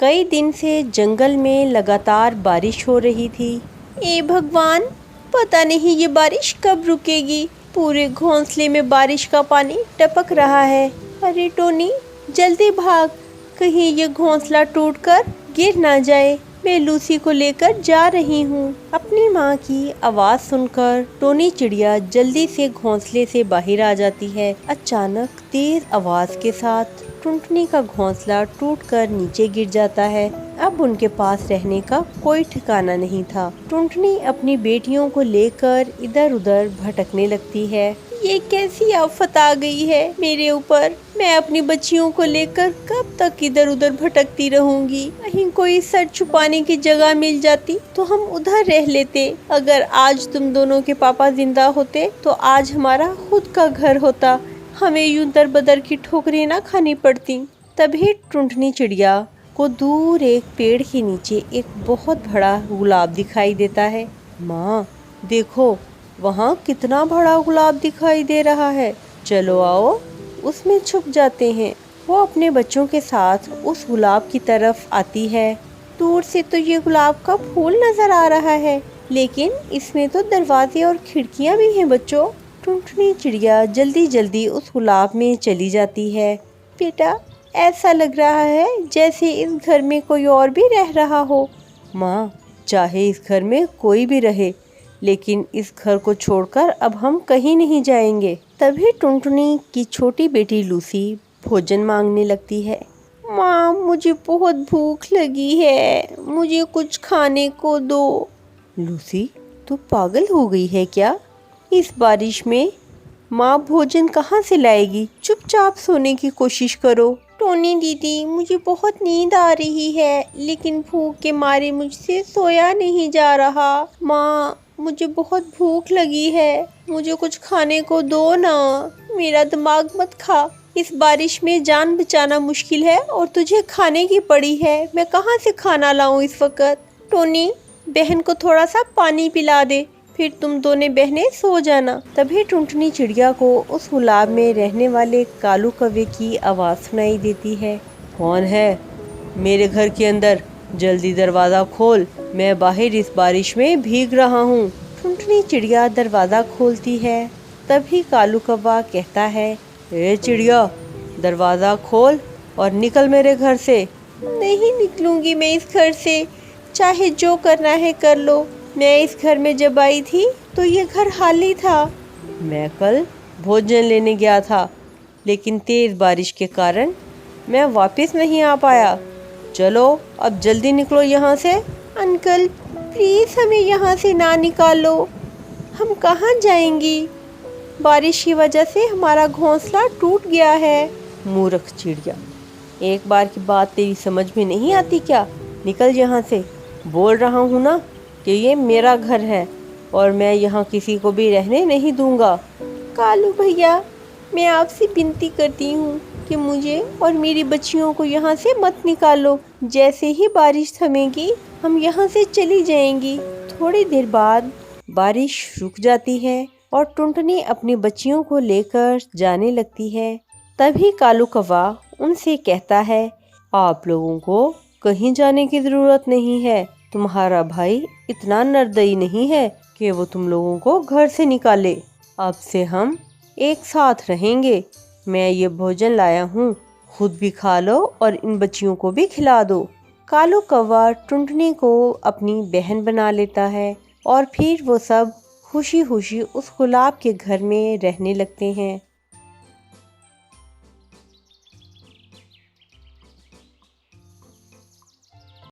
कई दिन से जंगल में लगातार बारिश हो रही थी। ए भगवान, पता नहीं ये बारिश कब रुकेगी। पूरे घोंसले में बारिश का पानी टपक रहा है। अरे टोनी, जल्दी भाग, कहीं ये घोंसला टूटकर गिर ना जाए। मैं लूसी को लेकर जा रही हूँ। अपनी माँ की आवाज़ सुनकर टोनी चिड़िया जल्दी से घोंसले से बाहर आ जाती है। अचानक तेज आवाज़ के साथ टुनटुनी का घोंसला टूटकर नीचे गिर जाता है। अब उनके पास रहने का कोई ठिकाना नहीं था। टुनटुनी अपनी बेटियों को लेकर इधर उधर भटकने लगती है। ये कैसी आफत आ गई है मेरे ऊपर। मैं अपनी बच्चियों को लेकर कब तक इधर उधर भटकती रहूंगी। कहीं कोई सर छुपाने की जगह मिल जाती तो हम उधर रह लेते। अगर आज तुम दोनों के पापा जिंदा होते तो आज हमारा खुद का घर होता। हमें यूं दर बदर की ठोकरें ना खानी पड़ती। तभी टुनटुनी चिड़िया को दूर एक पेड़ के नीचे एक बहुत बड़ा गुलाब दिखाई देता है। माँ देखो, वहाँ कितना बड़ा गुलाब दिखाई दे रहा है। चलो आओ, उसमें छुप जाते हैं। वो अपने बच्चों के साथ उस गुलाब की तरफ आती है। दूर से तो ये गुलाब का फूल नजर आ रहा है, लेकिन इसमें तो दरवाजे और खिड़कियाँ भी हैं बच्चों। टुनटुनी चिड़िया जल्दी जल्दी उस गुलाब में चली जाती है। बेटा, ऐसा लग रहा है जैसे इस घर में कोई और भी रह रहा हो। माँ, चाहे इस घर में कोई भी रहे, लेकिन इस घर को छोड़कर अब हम कहीं नहीं जाएंगे। तभी टुनटुनी की छोटी बेटी लूसी भोजन मांगने लगती है। माँ, मुझे बहुत भूख लगी है, मुझे कुछ खाने को दो। लूसी, तू पागल हो गई है क्या? इस बारिश में माँ भोजन कहाँ से लाएगी? चुपचाप सोने की कोशिश करो। टोनी दीदी, मुझे बहुत नींद आ रही है, लेकिन भूख के मारे मुझसे सोया नहीं जा रहा। माँ, मुझे बहुत भूख लगी है, मुझे कुछ खाने को दो ना। मेरा दिमाग मत खा। इस बारिश में जान बचाना मुश्किल है और तुझे खाने की पड़ी है। मैं कहाँ से खाना लाऊं इस वक्त? टोनी, बहन को थोड़ा सा पानी पिला दे, फिर तुम दोनों बहनें सो जाना। तभी टुनटुनी चिड़िया को उस गुलाब में रहने वाले कालू कौवे की आवाज़ सुनाई देती है। कौन है मेरे घर के अंदर? जल्दी दरवाज़ा खोल, मैं बाहर इस बारिश में भीग रहा हूँ। टुनटुनी चिड़िया दरवाज़ा खोलती है। तभी कालू कौवा कहता है, ए चिड़िया, दरवाज़ा खोल और निकल मेरे घर से। नहीं निकलूंगी मैं इस घर से, चाहे जो करना है कर लो। मैं इस घर में जब आई थी तो ये घर खाली था। मैं कल भोजन लेने गया था, लेकिन तेज़ बारिश के कारण मैं वापस नहीं आ पाया। चलो अब जल्दी निकलो यहाँ से। अंकल प्लीज़ हमें यहाँ से ना निकालो। हम कहाँ जाएंगी? बारिश की वजह से हमारा घोंसला टूट गया है। मूर्ख चिड़िया, एक बार की बात तेरी समझ में नहीं आती क्या? निकल यहाँ से। बोल रहा हूँ ना कि ये मेरा घर है और मैं यहाँ किसी को भी रहने नहीं दूंगा। कालू भैया, मैं आपसे विनती करती हूँ कि मुझे और मेरी बच्चियों को यहाँ से मत निकालो। जैसे ही बारिश थमेगी हम यहाँ से चली जाएंगी। थोड़ी देर बाद बारिश रुक जाती है और टुनटुनी अपनी बच्चियों को लेकर जाने लगती है। तभी कालू कौवा उनसे कहता है, आप लोगों को कहीं जाने की ज़रूरत नहीं है। तुम्हारा भाई इतना निर्दयी नहीं है कि वो तुम लोगों को घर से निकाले। अब से हम एक साथ रहेंगे। मैं ये भोजन लाया हूँ, खुद भी खा लो और इन बच्चियों को भी खिला दो। कालू कौवा टुनटुनी को अपनी बहन बना लेता है और फिर वो सब खुशी खुशी उस गुलाब के घर में रहने लगते हैं।